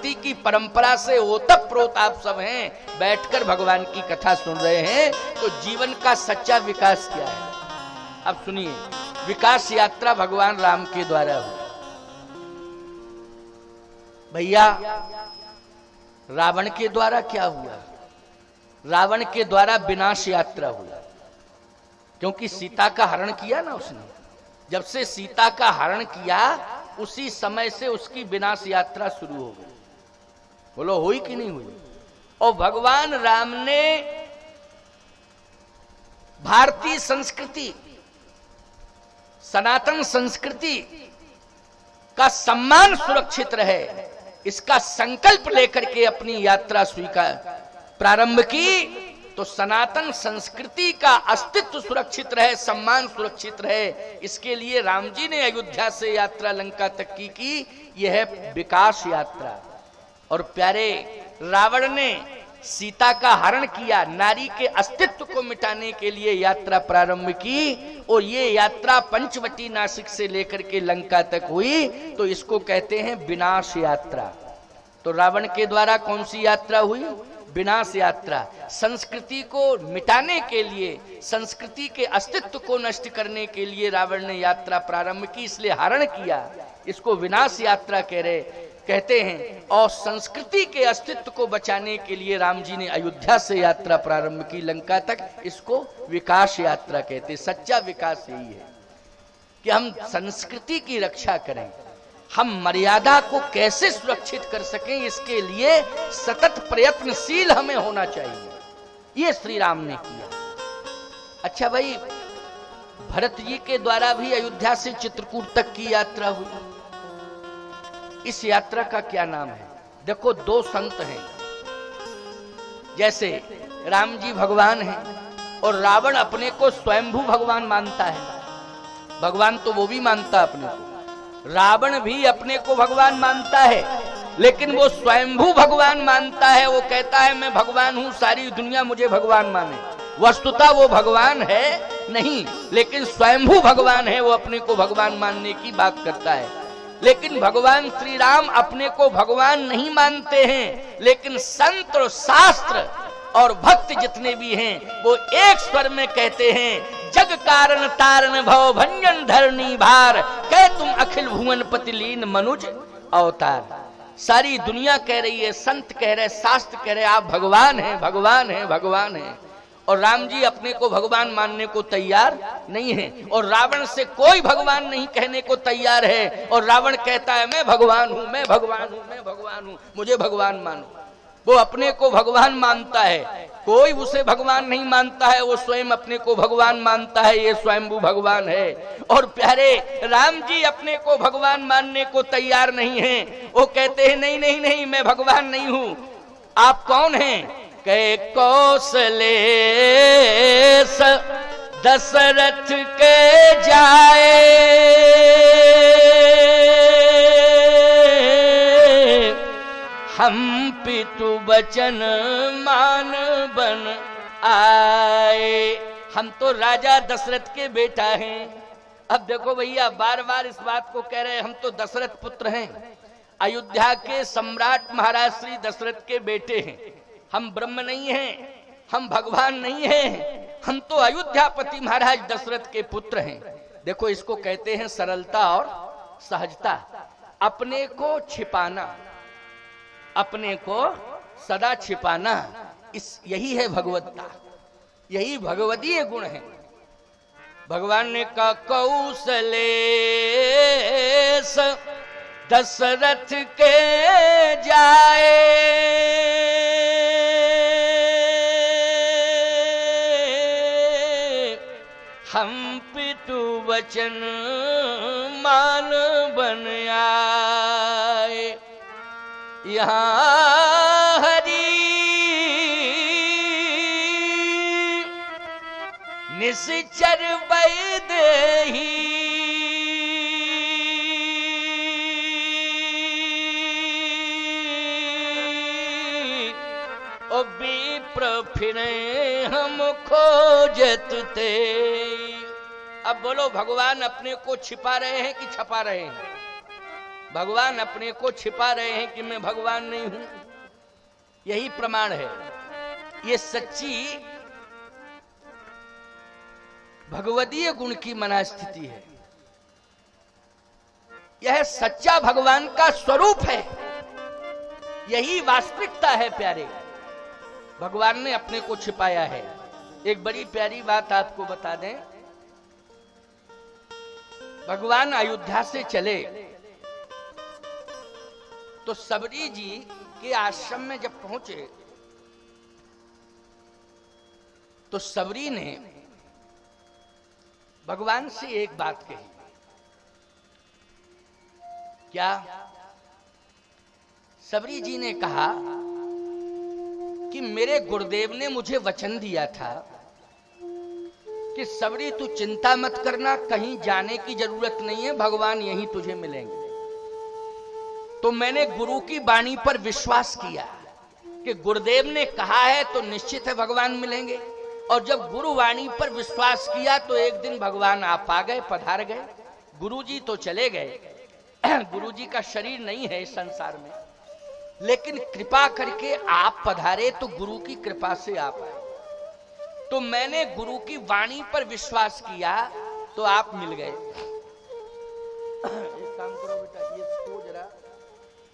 संस्कृति की परंपरा से ओतप्रोत आप सब हैं, बैठकर भगवान की कथा सुन रहे हैं, तो जीवन का सच्चा विकास क्या है? अब सुनिए, विकास यात्रा भगवान राम के द्वारा हुई। भैया, रावण के द्वारा क्या हुआ? रावण के द्वारा विनाश यात्रा हुआ, क्योंकि सीता का हरण किया ना उसने। जब से सीता का हरण किया, उसी समय से उसकी विनाश यात्रा शुरू हो गई। बोलो हुई कि नहीं हुई? और भगवान राम ने भारतीय संस्कृति, सनातन संस्कृति का सम्मान सुरक्षित रहे, इसका संकल्प लेकर के अपनी यात्रा स्वीकार प्रारंभ की। तो सनातन संस्कृति का अस्तित्व सुरक्षित रहे, सम्मान सुरक्षित रहे, इसके लिए राम जी ने अयोध्या से यात्रा लंका तक की। यह है विकास यात्रा। और प्यारे, रावण ने सीता का हरण किया, नारी के अस्तित्व को मिटाने के लिए यात्रा प्रारंभ की, और ये यात्रा पंचवटी नासिक से लेकर के लंका तक हुई। तो इसको कहते हैं विनाश यात्रा। तो रावण के द्वारा कौन सी यात्रा हुई? विनाश यात्रा। संस्कृति को मिटाने के लिए, संस्कृति के अस्तित्व को नष्ट करने के लिए रावण ने यात्रा प्रारंभ की, इसलिए हरण किया। इसको विनाश यात्रा कहते हैं। और संस्कृति के अस्तित्व को बचाने के लिए राम जी ने अयोध्या से यात्रा प्रारंभ की लंका तक, इसको विकास यात्रा कहते हैं। सच्चा विकास यही है कि हम संस्कृति की रक्षा करें, हम मर्यादा को कैसे सुरक्षित कर सकें, इसके लिए सतत प्रयत्नशील हमें होना चाहिए। ये श्री राम ने किया। अच्छा भाई, भरत जी के द्वारा भी अयोध्या से चित्रकूट तक की यात्रा हुई। इस यात्रा का क्या नाम है? देखो, दो संत हैं, जैसे राम जी भगवान हैं और रावण अपने को स्वयंभू भगवान मानता है। भगवान तो वो भी मानता है अपने को, रावण भी अपने को भगवान मानता है, लेकिन वो स्वयंभू भगवान मानता है। वो कहता है मैं भगवान हूं, सारी दुनिया मुझे भगवान माने। वस्तुतः वो भगवान है नहीं, लेकिन स्वयंभू भगवान है, वो अपने को भगवान मानने की बात करता है। लेकिन भगवान श्री राम अपने को भगवान नहीं मानते हैं, लेकिन संत और शास्त्र और भक्त जितने भी हैं वो एक स्वर में कहते हैं, जग कारण तारण भव भंजन धरणी भार, कह तुम अखिल भुवन पति लीन मनुज अवतार। सारी दुनिया कह रही है, संत कह रहे, शास्त्र कह रहे, आप भगवान हैं, भगवान हैं, भगवान हैं। और राम जी अपने को भगवान मानने को तैयार नहीं है, और रावण से कोई भगवान नहीं कहने को तैयार है। और रावण कहता है मैं भगवान हूं, मैं भगवान हूं, मैं भगवान हूं, मुझे भगवान मानो। वो अपने को भगवान मानता है, कोई उसे भगवान नहीं मानता है, वो स्वयं अपने को भगवान मानता है, ये स्वयंभू भगवान है। और प्यारे, राम जी अपने को भगवान मानने को तैयार नहीं हैं। वो कहते हैं नहीं नहीं नहीं, मैं भगवान नहीं हूं। आप कौन हैं? कहे कौशलेश दशरथ के जाए, हम पितु वचन मान बन आए। हम तो राजा दशरथ के बेटा हैं। अब देखो भैया, बार बार इस बात को कह रहे हैं, हम तो दशरथ पुत्र हैं, अयोध्या के सम्राट महाराज श्री दशरथ के बेटे हैं। हम ब्रह्म नहीं हैं, हम भगवान नहीं हैं, हम तो अयोध्यापति महाराज दशरथ के पुत्र हैं। देखो, इसको कहते हैं सरलता और सहजता। अपने को छिपाना, अपने को सदा छिपाना, यही है भगवत्ता, यही भगवदीय गुण है। भगवान ने कहा कौशलेश दशरथ के जाए, हम पितु वचन मान बन आए। यहाँ हरि निश्चर वैदेही, ओ विप्र फिरे हम खोजत थे। अब बोलो, भगवान अपने को छिपा रहे हैं कि छपा रहे हैं? भगवान अपने को छिपा रहे हैं कि मैं भगवान नहीं हूं, यही प्रमाण है। ये सच्ची भगवदीय गुण की मनास्थिति है। यह सच्चा भगवान का स्वरूप है, यही वास्तविकता है प्यारे। भगवान ने अपने को छिपाया है। एक बड़ी प्यारी बात आपको बता दें, भगवान अयोध्या से चले तो सबरी जी के आश्रम में जब पहुंचे तो सबरी ने भगवान से एक बात कही। क्या? सबरी जी ने कहा कि मेरे गुरुदेव ने मुझे वचन दिया था कि सबरी तू चिंता मत करना, कहीं जाने की जरूरत नहीं है, भगवान यहीं तुझे मिलेंगे। तो मैंने गुरु की वाणी पर विश्वास किया कि गुरुदेव ने कहा है तो निश्चित है भगवान मिलेंगे। और जब गुरु वाणी पर विश्वास किया तो एक दिन भगवान आप आ गए, पधार गए। गुरुजी तो चले गए, गुरुजी का शरीर नहीं है इस संसार में, लेकिन कृपा करके आप पधारे तो गुरु की कृपा से आप आए। तो मैंने गुरु की वाणी पर विश्वास किया तो आप मिल गए। एक काम करो बेटा, ये इसको जरा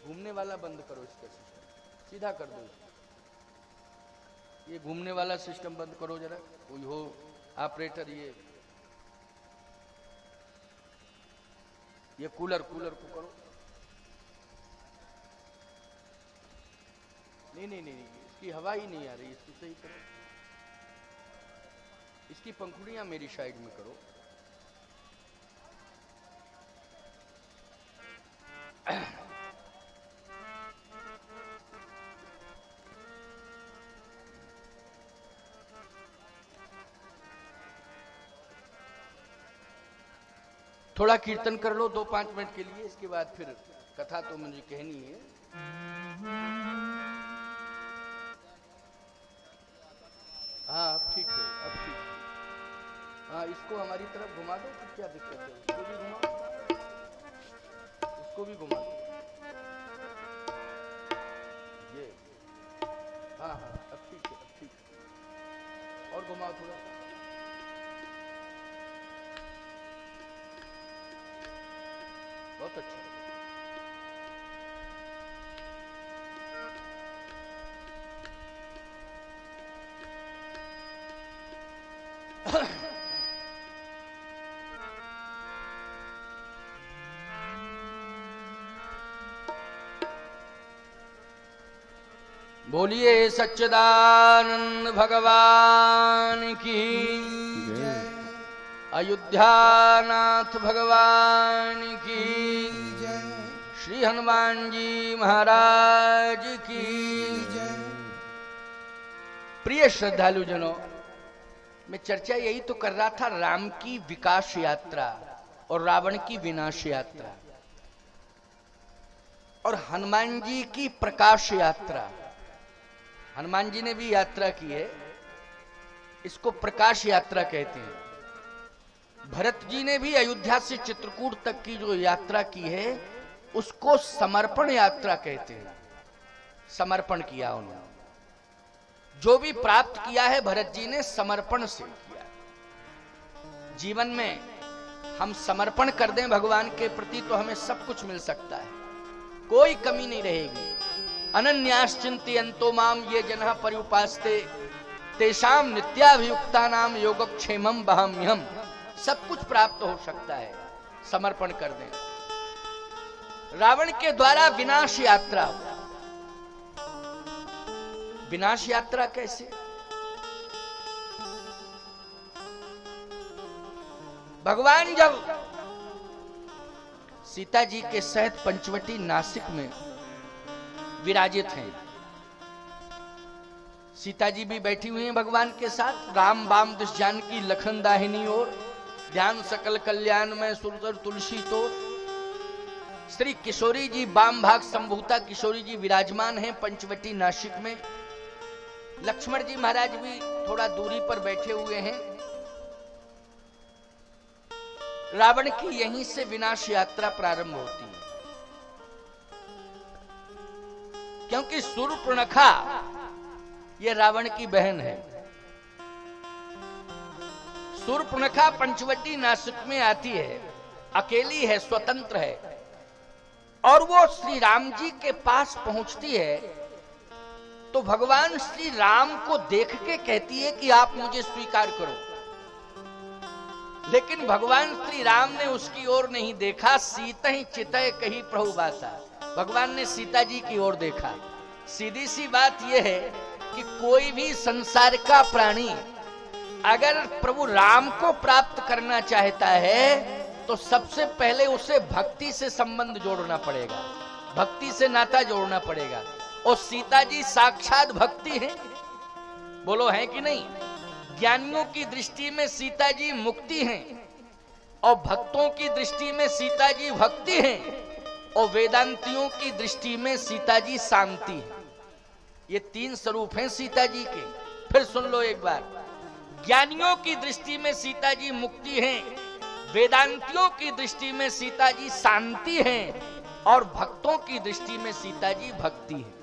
घूमने वाला बंद करो, इसका सिस्टम सीधा कर दो। ये घूमने वाला सिस्टम बंद करो जरा, कोई हो ऑपरेटर। ये कूलर को करो। नहीं, इसकी हवा ही नहीं आ रही, इसकी सही करो। इसकी पंखुड़ियां मेरी साइड में करो। थोड़ा कीर्तन कर लो 2-5 मिनट के लिए, इसके बाद फिर कथा तो मुझे कहनी है। हाँ अब ठीक है, अब ठीक है। हाँ इसको हमारी तरफ घुमा दो, फिर क्या दिक्कत है? इसको भी घुमा, इसको भी घुमा दो। ये हाँ अब ठीक है, अब ठीक है। और घुमाओ थोड़ा। बहुत अच्छा। बोलिए सच्चिदानंद भगवान की जय, अयोध्यानाथ भगवान की जय, श्री हनुमान जी महाराज की जय। प्रिय श्रद्धालु जनों, मैं चर्चा यही तो कर रहा था, राम की विकास यात्रा और रावण की विनाश यात्रा, और हनुमान जी की प्रकाश यात्रा। हनुमान जी ने भी यात्रा की है, इसको प्रकाश यात्रा कहते हैं। भरत जी ने भी अयोध्या से चित्रकूट तक की जो यात्रा की है उसको समर्पण यात्रा कहते हैं। समर्पण किया उन्होंने, जो भी प्राप्त किया है भरत जी ने समर्पण से किया। जीवन में हम समर्पण कर दें भगवान के प्रति तो हमें सब कुछ मिल सकता है, कोई कमी नहीं रहेगी। अनन्याश्चिंतयन्तो माम ये जनः पर्युपास्ते तेषाम नित्याभियुक्तानाम योगक्षेमं वहाम्यहम्। सब कुछ प्राप्त हो सकता है, समर्पण कर दें। रावण के द्वारा विनाश यात्रा। विनाश यात्रा कैसे? भगवान जब सीता जी के सहित पंचवटी नासिक में विराजित हैं, सीता जी भी बैठी हुई हैं भगवान के साथ। राम बाम दिश जानकी लखन दाहिनी ओर, ध्यान सकल कल्याण में सुरतर तुलसी तोर। श्री किशोरी जी बाम भाग संभूता किशोरी जी विराजमान हैं पंचवटी नासिक में। लक्ष्मण जी महाराज भी थोड़ा दूरी पर बैठे हुए हैं। रावण की यहीं से विनाश यात्रा प्रारंभ होती है। क्योंकि शूर्पणखा ये रावण की बहन है। शूर्पणखा पंचवटी नासिक में आती है, अकेली है, स्वतंत्र है, और वो श्री राम जी के पास पहुंचती है तो भगवान श्री राम को देख के कहती है कि आप मुझे स्वीकार करो। लेकिन भगवान श्री राम ने उसकी ओर नहीं देखा। सीता ही चितय कही प्रभु बासा, भगवान ने सीता जी की ओर देखा। सीधी सी बात यह है कि कोई भी संसार का प्राणी अगर प्रभु राम को प्राप्त करना चाहता है तो सबसे पहले उसे भक्ति से संबंध जोड़ना पड़ेगा, भक्ति से नाता जोड़ना पड़ेगा। और सीता जी साक्षात भक्ति है, बोलो है कि नहीं? ज्ञानियों की दृष्टि में सीता जी मुक्ति हैं, और भक्तों की दृष्टि में सीता जी भक्ति हैं, और वेदांतियों की दृष्टि में सीता जी शांति है। ये तीन स्वरूप हैं सीता जी के। फिर सुन लो एक बार, ज्ञानियों की दृष्टि में सीता जी मुक्ति हैं, वेदांतियों की दृष्टि में सीता जी शांति हैं, और भक्तों की दृष्टि में सीता जी भक्ति है।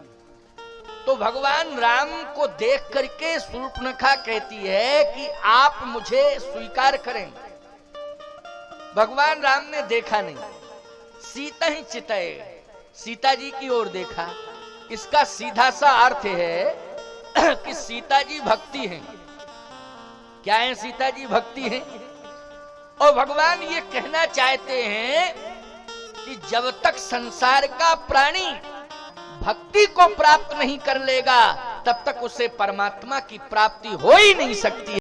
तो भगवान राम को देख करके शूर्पणखा कहती है कि आप मुझे स्वीकार करें। भगवान राम ने देखा नहीं, सीता ही चितय, सीता जी की ओर देखा। इसका सीधा सा अर्थ है कि सीता जी भक्ति हैं। क्या है? सीता जी भक्ति हैं। और भगवान ये कहना चाहते हैं कि जब तक संसार का प्राणी भक्ति को प्राप्त नहीं कर लेगा तब तक उसे परमात्मा की प्राप्ति हो ही नहीं सकती।